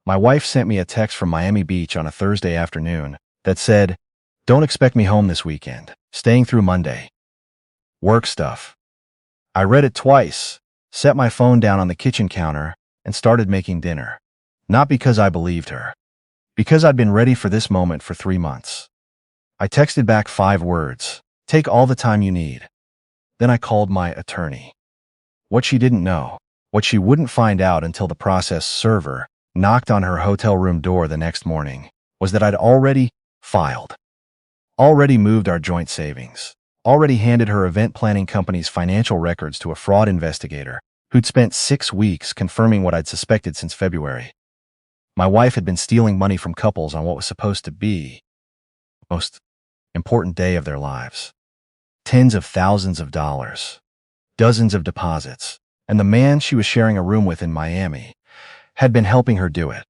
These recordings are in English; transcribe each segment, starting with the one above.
My wife sent me a text from Miami Beach on a Thursday afternoon that said, "Don't expect me home this weekend. Staying through Monday. Work stuff." I read it twice, set my phone down on the kitchen counter, and started making dinner. Not because I believed her. Because I'd been ready for this moment for 3 months. I texted back 5 words. "Take all the time you need." Then I called my attorney. What she didn't know, what she wouldn't find out until the process server knocked on her hotel room door the next morning, was that I'd already filed. Already moved our joint savings. Already handed her event planning company's financial records to a fraud investigator who'd spent 6 weeks confirming what I'd suspected since February. My wife had been stealing money from couples on what was supposed to be the most important day of their lives. Tens of thousands of dollars, dozens of deposits, and the man she was sharing a room with in Miami had been helping her do it.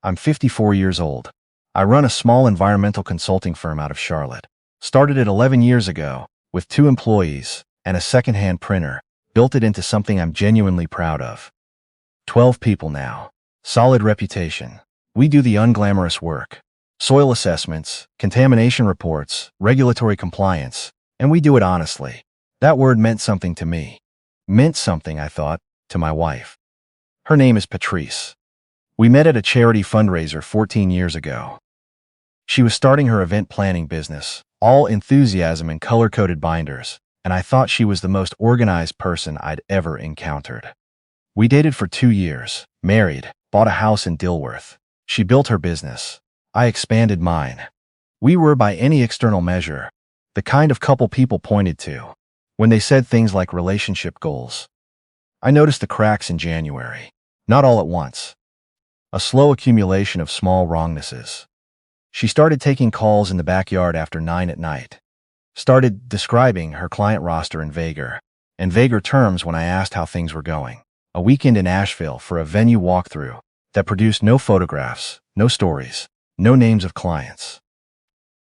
I'm 54 years old. I run a small environmental consulting firm out of Charlotte. Started it 11 years ago with 2 employees and a secondhand printer. Built it into something I'm genuinely proud of. 12 people now. Solid reputation. We do the unglamorous work. Soil assessments, contamination reports, regulatory compliance, and we do it honestly. That word meant something to me. Meant something, I thought, to my wife. Her name is Patrice. We met at a charity fundraiser 14 years ago. She was starting her event planning business, all enthusiasm and color-coded binders, and I thought she was the most organized person I'd ever encountered. We dated for 2 years, married, bought a house in Dilworth. She built her business. I expanded mine. We were, by any external measure, the kind of couple people pointed to when they said things like relationship goals. I noticed the cracks in January. Not all at once. A slow accumulation of small wrongnesses. She started taking calls in the backyard after 9 at night. Started describing her client roster in vaguer terms when I asked how things were going. A weekend in Asheville for a venue walkthrough that produced no photographs, no stories, no names of clients.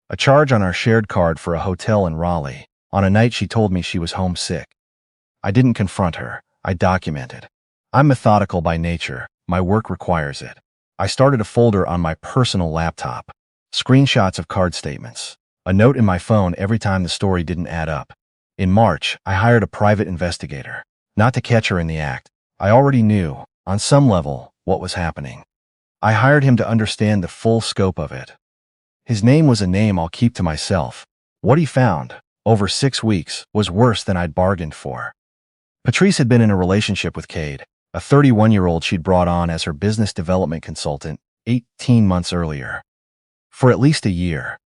A charge on our shared card for a hotel in Raleigh on a night she told me she was homesick. I didn't confront her. I documented. I'm methodical by nature. My work requires it. I started a folder on my personal laptop. Screenshots of card statements. A note in my phone every time the story didn't add up. In March, I hired a private investigator. Not to catch her in the act. I already knew, on some level, what was happening. I hired him to understand the full scope of it. His name was a name I'll keep to myself. What he found, over 6 weeks, was worse than I'd bargained for. Patrice had been in a relationship with Cade, a 31-year-old she'd brought on as her business development consultant 18 months earlier. For at least a year.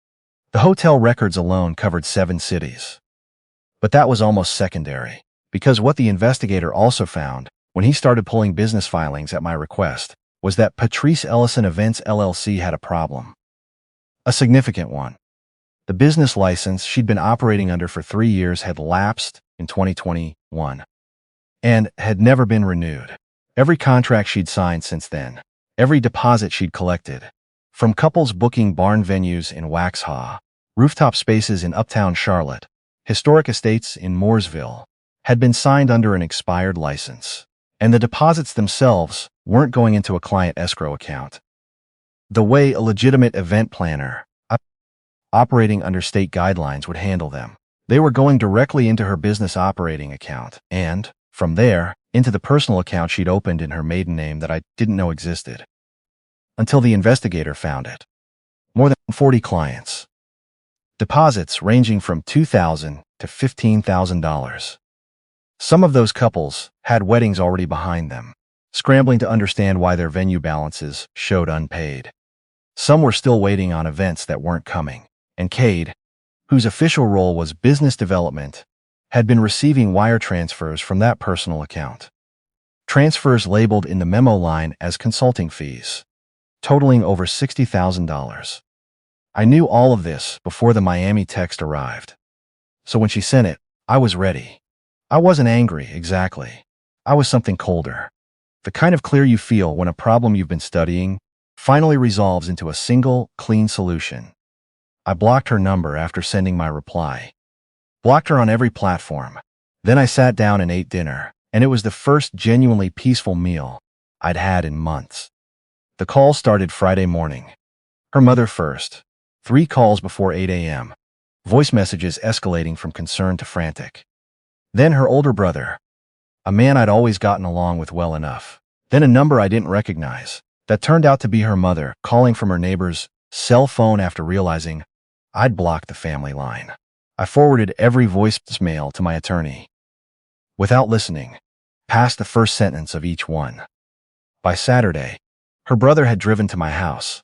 The hotel records alone covered 7 cities. But that was almost secondary, because what the investigator also found, when he started pulling business filings at my request, was that Patrice Ellison Events LLC had a problem. A significant one. The business license she'd been operating under for 3 years had lapsed in 2021 and had never been renewed. Every contract she'd signed since then, every deposit she'd collected, from couples booking barn venues in Waxhaw, rooftop spaces in uptown Charlotte, historic estates in Mooresville, had been signed under an expired license, and the deposits themselves weren't going into a client escrow account. The way a legitimate event planner, operating under state guidelines, would handle them. They were going directly into her business operating account, and, from there, into the personal account she'd opened in her maiden name that I didn't know existed. Until the investigator found it. More than 40 clients. Deposits ranging from $2,000 to $15,000. Some of those couples had weddings already behind them, scrambling to understand why their venue balances showed unpaid. Some were still waiting on events that weren't coming, and Cade, whose official role was business development, had been receiving wire transfers from that personal account. Transfers labeled in the memo line as consulting fees, totaling over $60,000. I knew all of this before the Miami text arrived. So when she sent it, I was ready. I wasn't angry, exactly. I was something colder. The kind of clear you feel when a problem you've been studying finally resolves into a single, clean solution. I blocked her number after sending my reply. Blocked her on every platform. Then I sat down and ate dinner, and it was the first genuinely peaceful meal I'd had in months. The call started Friday morning. Her mother first. 3 calls before 8 a.m. Voice messages escalating from concerned to frantic. Then her older brother, a man I'd always gotten along with well enough. Then a number I didn't recognize that turned out to be her mother calling from her neighbor's cell phone after realizing I'd blocked the family line. I forwarded every voicemail to my attorney, without listening, past the first sentence of each one. By Saturday, her brother had driven to my house.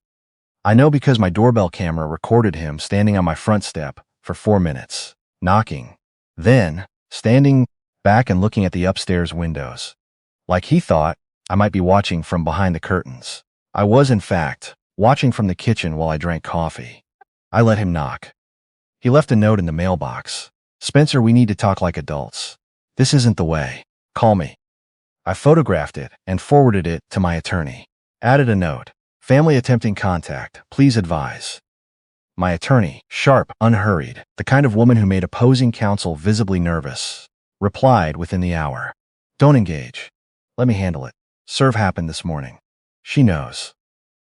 I know because my doorbell camera recorded him standing on my front step for 4 minutes, knocking, then standing back and looking at the upstairs windows. Like he thought I might be watching from behind the curtains. I was, in fact, watching from the kitchen while I drank coffee. I let him knock. He left a note in the mailbox. "Spencer, we need to talk like adults. This isn't the way. Call me." I photographed it and forwarded it to my attorney. Added a note. "Family attempting contact. Please advise." My attorney, sharp, unhurried, the kind of woman who made opposing counsel visibly nervous, replied within the hour. "Don't engage. Let me handle it. Serve happened this morning. She knows."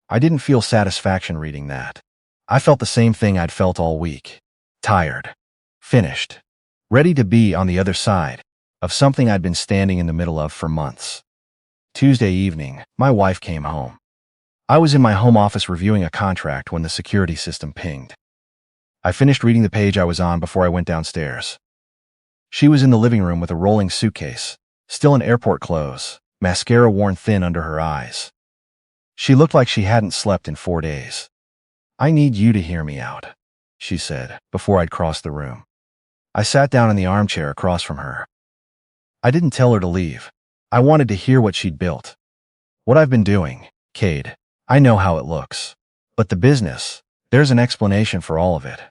I didn't feel satisfaction reading that. I felt the same thing I'd felt all week. Tired. Finished. Ready to be on the other side of something I'd been standing in the middle of for months. Tuesday evening, my wife came home. I was in my home office reviewing a contract when the security system pinged. I finished reading the page I was on before I went downstairs. She was in the living room with a rolling suitcase, still in airport clothes, mascara worn thin under her eyes. She looked like she hadn't slept in 4 days. "I need you to hear me out," she said, before I'd crossed the room. I sat down in the armchair across from her. I didn't tell her to leave. I wanted to hear what she'd built. "What I've been doing, Cade, I know how it looks. But the business, there's an explanation for all of it.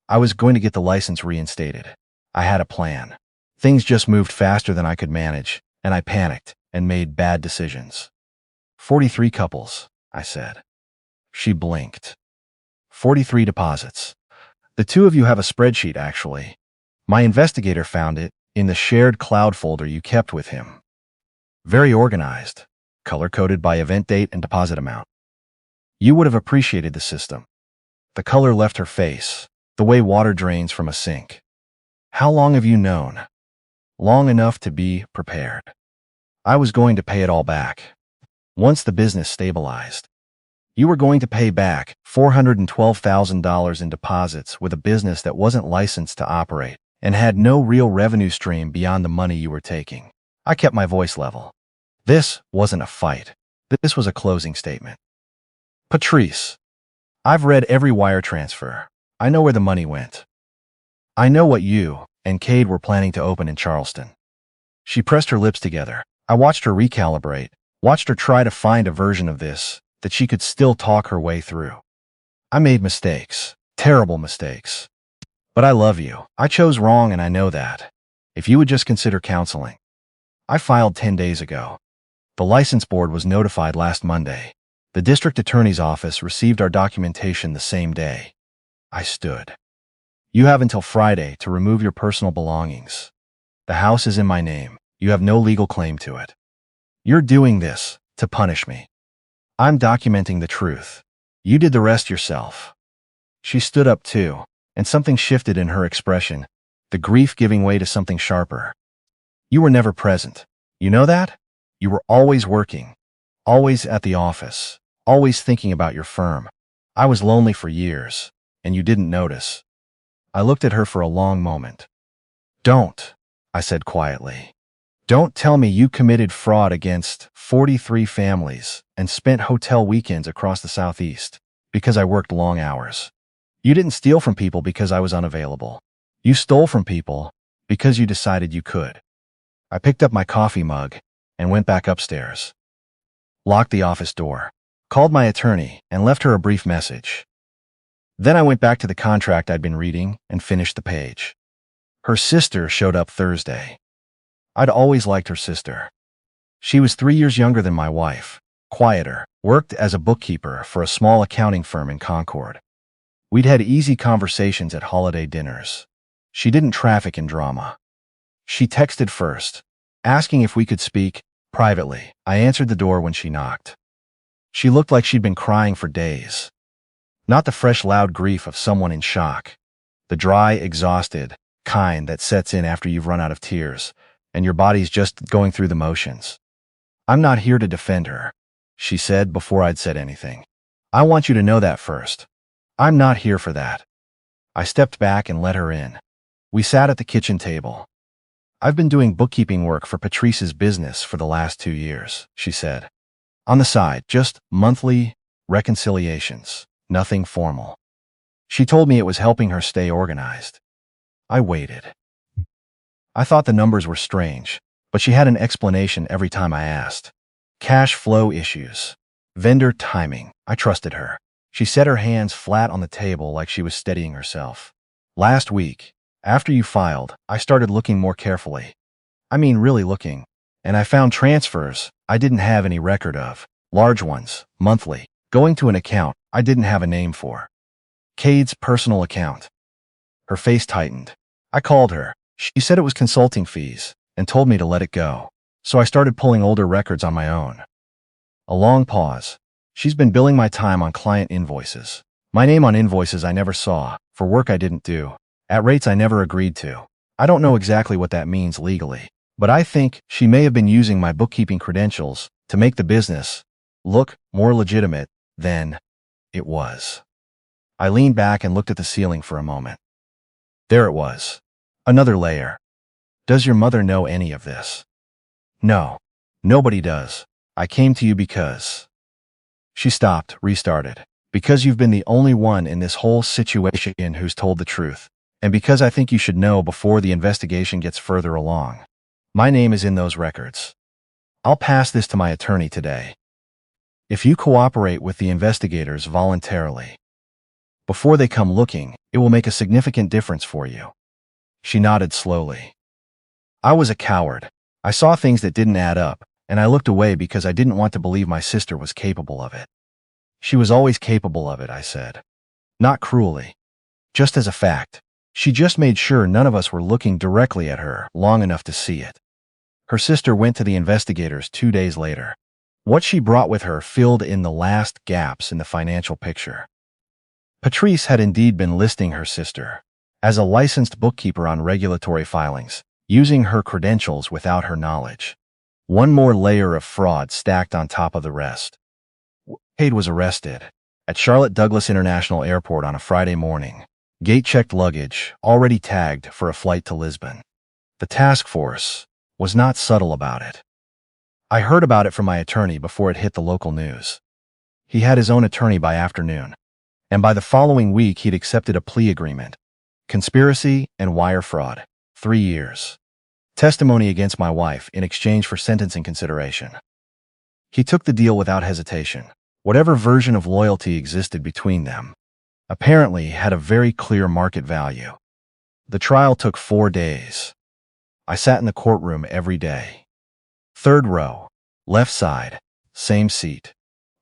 I was going to get the license reinstated. I had a plan. Things just moved faster than I could manage, and I panicked and made bad decisions." 43 couples, I said. She blinked. 43 deposits. The two of you have a spreadsheet, actually. My investigator found it in the shared cloud folder you kept with him. Very organized, color-coded by event date and deposit amount. You would have appreciated the system. The color left her face, the way water drains from a sink. "How long have you known?" "Long enough to be prepared. I was going to pay it all back. Once the business stabilized. You were going to pay back $412,000 in deposits with a business that wasn't licensed to operate and had no real revenue stream beyond the money you were taking." I kept my voice level. This wasn't a fight. This was a closing statement. "Patrice, I've read every wire transfer. I know where the money went. I know what you and Cade were planning to open in Charleston." She pressed her lips together. I watched her recalibrate, watched her try to find a version of this that she could still talk her way through. "I made mistakes, terrible mistakes. But I love you. I chose wrong and I know that. If you would just consider counseling." I filed 10 days ago. The license board was notified last Monday. The district attorney's office received our documentation the same day. I stood. "You have until Friday to remove your personal belongings. The house is in my name. You have no legal claim to it. You're doing this to punish me. I'm documenting the truth. You did the rest yourself." She stood up too, and something shifted in her expression, the grief giving way to something sharper. "You were never present. You know that? You were always working, always at the office, always thinking about your firm. I was lonely for years, and you didn't notice." I looked at her for a long moment. "Don't," I said quietly. "Don't tell me you committed fraud against 43 families and spent hotel weekends across the Southeast because I worked long hours. You didn't steal from people because I was unavailable. You stole from people because you decided you could." I picked up my coffee mug and went back upstairs. Locked the office door, called my attorney, and left her a brief message. Then I went back to the contract I'd been reading and finished the page. Her sister showed up Thursday. I'd always liked her sister. She was 3 years younger than my wife, quieter, worked as a bookkeeper for a small accounting firm in Concord. We'd had easy conversations at holiday dinners. She didn't traffic in drama. She texted first, asking if we could speak privately. I answered the door when she knocked. She looked like she'd been crying for days. Not the fresh, loud grief of someone in shock. The dry, exhausted kind that sets in after you've run out of tears, and your body's just going through the motions. "I'm not here to defend her," she said before I'd said anything. "I want you to know that first. I'm not here for that." I stepped back and let her in. We sat at the kitchen table. "I've been doing bookkeeping work for Patrice's business for the last 2 years," she said. "On the side, just monthly reconciliations, nothing formal." She told me it was helping her stay organized. I waited. I thought the numbers were strange, but she had an explanation every time I asked. Cash flow issues. Vendor timing. I trusted her. She set her hands flat on the table like she was steadying herself. "Last week, after you filed, I started looking more carefully. I mean, really looking. And I found transfers I didn't have any record of. Large ones, monthly, going to an account I didn't have a name for. Cade's personal account." Her face tightened. I called her. She said it was consulting fees and told me to let it go. So I started pulling older records on my own. A long pause. "She's been billing my time on client invoices. My name on invoices I never saw, for work I didn't do, at rates I never agreed to. I don't know exactly what that means legally, but I think she may have been using my bookkeeping credentials to make the business look more legitimate than it was." I leaned back and looked at the ceiling for a moment. There it was. Another layer. "Does your mother know any of this?" "No. Nobody does. I came to you because..." She stopped, restarted. "Because you've been the only one in this whole situation who's told the truth, and because I think you should know before the investigation gets further along. My name is in those records. I'll pass this to my attorney today. If you cooperate with the investigators voluntarily, before they come looking, it will make a significant difference for you." She nodded slowly. I was a coward. I saw things that didn't add up, and I looked away because I didn't want to believe my sister was capable of it. "She was always capable of it," I said. Not cruelly. Just as a fact. She just made sure none of us were looking directly at her long enough to see it. Her sister went to the investigators 2 days later. What she brought with her filled in the last gaps in the financial picture. Patrice had indeed been listing her sister as a licensed bookkeeper on regulatory filings, using her credentials without her knowledge. One more layer of fraud stacked on top of the rest. Cade was arrested at Charlotte Douglas International Airport on a Friday morning. Gate-checked luggage, already tagged for a flight to Lisbon. The task force was not subtle about it. I heard about it from my attorney before it hit the local news. He had his own attorney by afternoon, and by the following week he'd accepted a plea agreement. Conspiracy and wire fraud. 3 years. Testimony against my wife in exchange for sentencing consideration. He took the deal without hesitation. Whatever version of loyalty existed between them apparently had a very clear market value. The trial took 4 days. I sat in the courtroom every day. 3rd row, left side, same seat.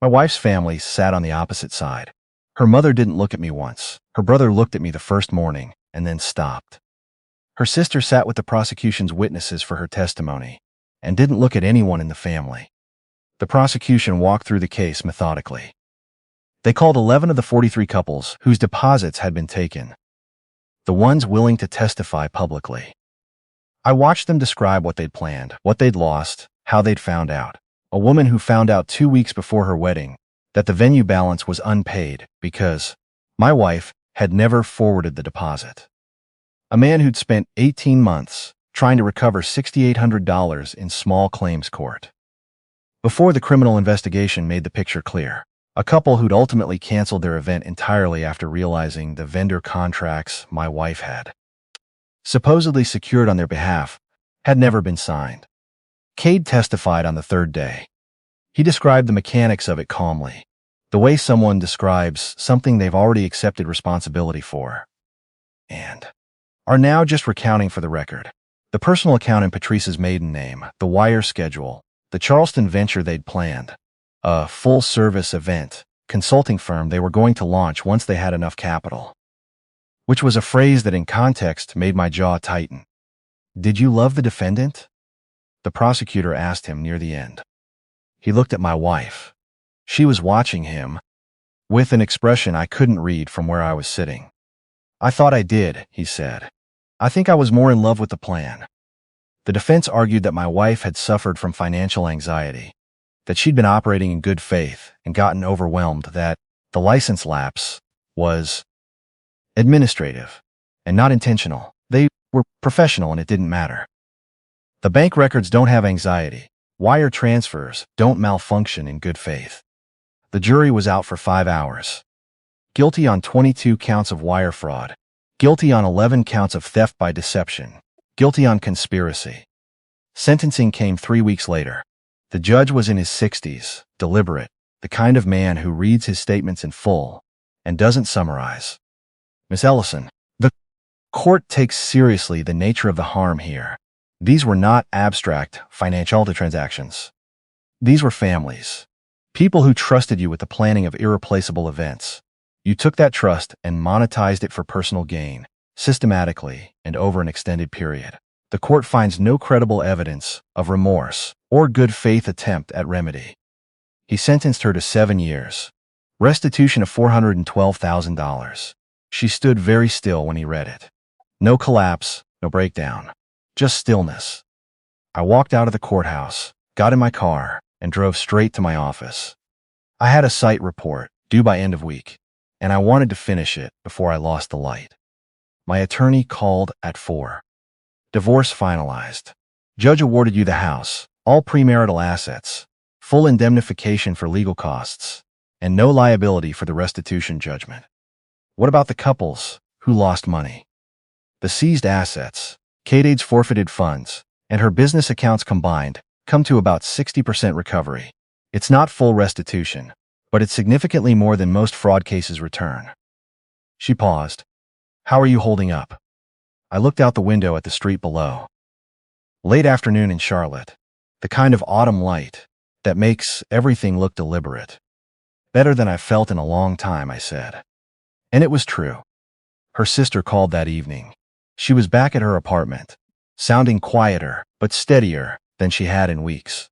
My wife's family sat on the opposite side. Her mother didn't look at me once. Her brother looked at me the first morning and then stopped. Her sister sat with the prosecution's witnesses for her testimony and didn't look at anyone in the family. The prosecution walked through the case methodically. They called 11 of the 43 couples whose deposits had been taken, the ones willing to testify publicly. I watched them describe what they'd planned, what they'd lost, how they'd found out. A woman who found out 2 weeks before her wedding that the venue balance was unpaid because my wife had never forwarded the deposit. A man who'd spent 18 months trying to recover $6,800 in small claims court. Before the criminal investigation made the picture clear, a couple who'd ultimately canceled their event entirely after realizing the vendor contracts my wife had supposedly secured on their behalf had never been signed. Cade testified on the 3rd day. He described the mechanics of it calmly, the way someone describes something they've already accepted responsibility for, and are now just recounting for the record. The personal account in Patrice's maiden name, the wire schedule, the Charleston venture they'd planned, a full-service event, consulting firm they were going to launch once they had enough capital. Which was a phrase that in context made my jaw tighten. "Did you love the defendant?" the prosecutor asked him near the end. He looked at my wife. She was watching him, with an expression I couldn't read from where I was sitting. "I thought I did," he said. "I think I was more in love with the plan." The defense argued that my wife had suffered from financial anxiety, that she'd been operating in good faith and gotten overwhelmed, that the license lapse was administrative and not intentional. They were professional and it didn't matter. The bank records don't have anxiety. Wire transfers don't malfunction in good faith. The jury was out for 5 hours. Guilty on 22 counts of wire fraud. Guilty on 11 counts of theft by deception. Guilty on conspiracy. Sentencing came 3 weeks later. The judge was in his 60s, deliberate, the kind of man who reads his statements in full and doesn't summarize. "Miss Ellison, the court takes seriously the nature of the harm here. These were not abstract financial transactions. These were families. People who trusted you with the planning of irreplaceable events. You took that trust and monetized it for personal gain, systematically and over an extended period. The court finds no credible evidence of remorse or good faith attempt at remedy." He sentenced her to 7 years. Restitution of $412,000. She stood very still when he read it. No collapse, no breakdown. Just stillness. I walked out of the courthouse, got in my car, and drove straight to my office. I had a site report due by end of week, and I wanted to finish it before I lost the light. My attorney called at 4. Divorce finalized. Judge awarded you the house, all premarital assets, full indemnification for legal costs, and no liability for the restitution judgment. What about the couples who lost money? The seized assets, Kate's forfeited funds, and her business accounts combined come to about 60% recovery. It's not full restitution, but it's significantly more than most fraud cases return. She paused. "How are you holding up?" I looked out the window at the street below. Late afternoon in Charlotte, the kind of autumn light that makes everything look deliberate. "Better than I've felt in a long time," I said. And it was true. Her sister called that evening. She was back at her apartment, sounding quieter but steadier than she had in weeks.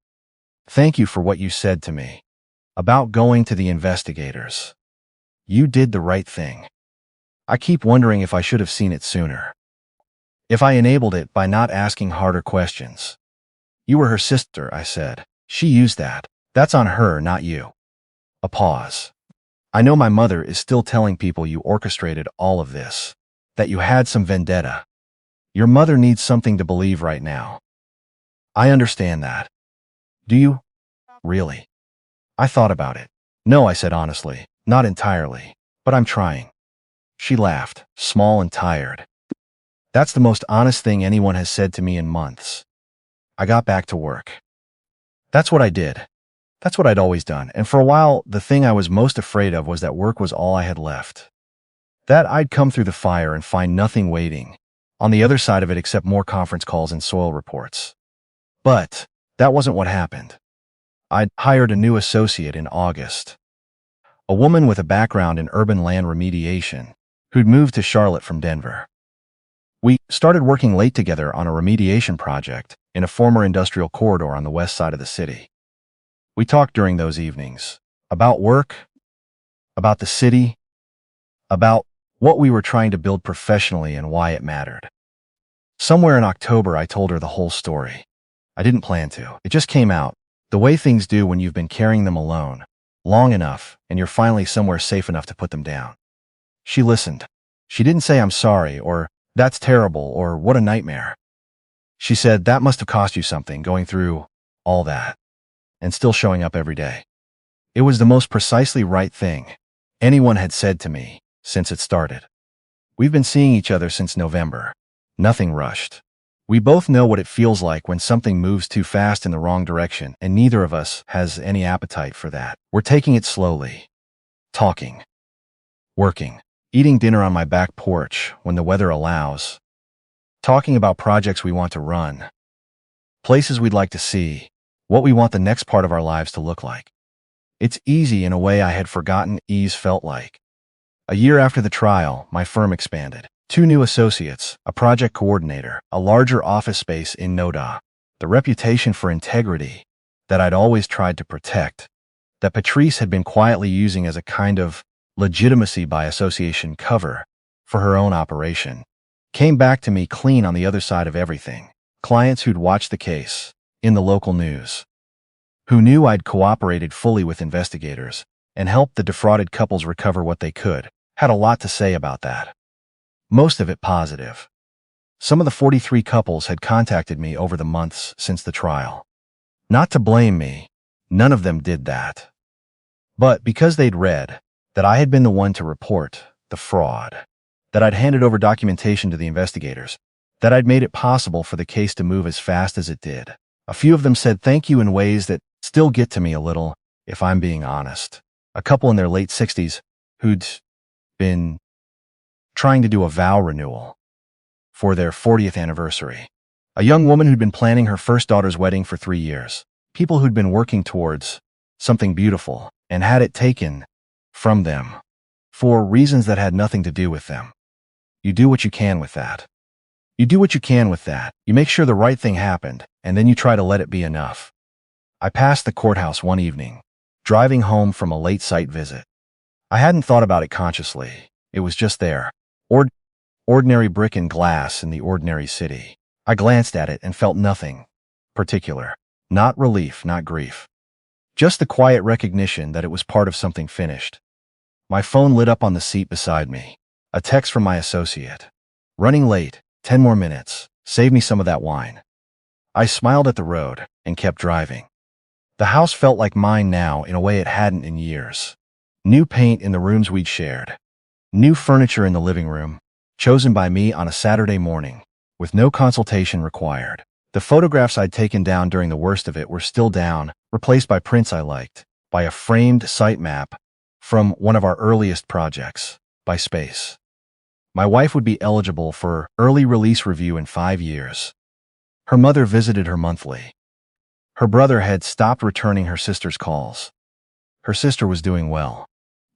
"Thank you for what you said to me about going to the investigators. You did the right thing. I keep wondering if I should have seen it sooner. If I enabled it by not asking harder questions." "You were her sister," I said. "She used that. That's on her, not you." A pause. "I know my mother is still telling people you orchestrated all of this, that you had some vendetta. Your mother needs something to believe right now." "I understand that." "Do you? Really?" I thought about it. "No," I said honestly, "not entirely, but I'm trying." She laughed, small and tired. "That's the most honest thing anyone has said to me in months." I got back to work. That's what I did. That's what I'd always done, and for a while, the thing I was most afraid of was that work was all I had left. That I'd come through the fire and find nothing waiting on the other side of it except more conference calls and soil reports. But that wasn't what happened. I'd hired a new associate in August, a woman with a background in urban land remediation who'd moved to Charlotte from Denver. We started working late together on a remediation project in a former industrial corridor on the west side of the city. We talked during those evenings about work, about the city, about what we were trying to build professionally and why it mattered. Somewhere in October, I told her the whole story. I didn't plan to. It just came out, the way things do when you've been carrying them alone long enough and you're finally somewhere safe enough to put them down. She listened. She didn't say, "I'm sorry," or "That's terrible," or "What a nightmare." She said, "That must have cost you something, going through all that and still showing up every day." It was the most precisely right thing anyone had said to me since it started. We've been seeing each other since November. Nothing rushed. We both know what it feels like when something moves too fast in the wrong direction, and neither of us has any appetite for that. We're taking it slowly. Talking. Working. Eating dinner on my back porch when the weather allows. Talking about projects we want to run. Places we'd like to see. What we want the next part of our lives to look like. It's easy in a way I had forgotten ease felt like. A year after the trial, my firm expanded. 2 new associates, a project coordinator, a larger office space in Noda. The reputation for integrity that I'd always tried to protect that Patrice had been quietly using as a kind of legitimacy by association cover for her own operation, came back to me clean on the other side of everything. Clients who'd watched the case in the local news, who knew I'd cooperated fully with investigators and helped the defrauded couples recover what they could, had a lot to say about that. Most of it positive. Some of the 43 couples had contacted me over the months since the trial. Not to blame me, none of them did that. But because they'd read that I had been the one to report the fraud, that I'd handed over documentation to the investigators, that I'd made it possible for the case to move as fast as it did, a few of them said thank you in ways that still get to me a little, if I'm being honest. A couple in their late 60s who'd been trying to do a vow renewal for their 40th anniversary. A young woman who'd been planning her first daughter's wedding for 3 years. People who'd been working towards something beautiful and had it taken from them for reasons that had nothing to do with them. You do what you can with that. You do what you can with that. You make sure the right thing happened, and then you try to let it be enough. I passed the courthouse one evening, driving home from a late site visit. I hadn't thought about it consciously. It was just there. Ordinary brick and glass in the ordinary city. I glanced at it and felt nothing particular. Not relief, not grief. Just the quiet recognition that it was part of something finished. My phone lit up on the seat beside me. A text from my associate. Running late, 10 more minutes. Save me some of that wine. I smiled at the road and kept driving. The house felt like mine now in a way it hadn't in years. New paint in the rooms we'd shared. New furniture in the living room, chosen by me on a Saturday morning, with no consultation required. The photographs I'd taken down during the worst of it were still down, replaced by prints I liked, by a framed site map from one of our earliest projects, by space. My wife would be eligible for early release review in 5 years. Her mother visited her monthly. Her brother had stopped returning her sister's calls. Her sister was doing well.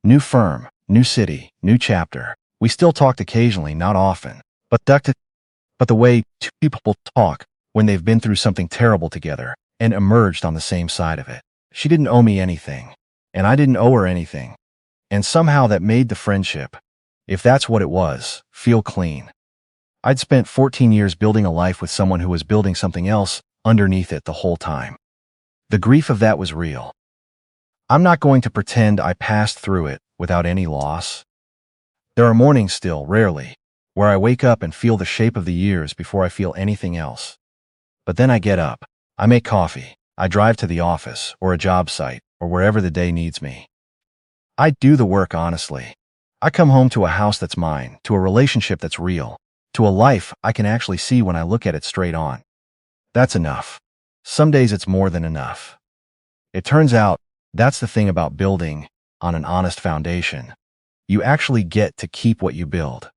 New firm, new city, new chapter. We still talked occasionally, not often, but the way two people talk when they've been through something terrible together and emerged on the same side of it. She didn't owe me anything, and I didn't owe her anything. And somehow that made the friendship, if that's what it was, feel clean. I'd spent 14 years building a life with someone who was building something else underneath it the whole time. The grief of that was real. I'm not going to pretend I passed through it without any loss. There are mornings still, rarely, where I wake up and feel the shape of the years before I feel anything else. But then I get up, I make coffee, I drive to the office or a job site or wherever the day needs me. I do the work honestly. I come home to a house that's mine, to a relationship that's real, to a life I can actually see when I look at it straight on. That's enough. Some days it's more than enough. It turns out, that's the thing about building on an honest foundation. You actually get to keep what you build.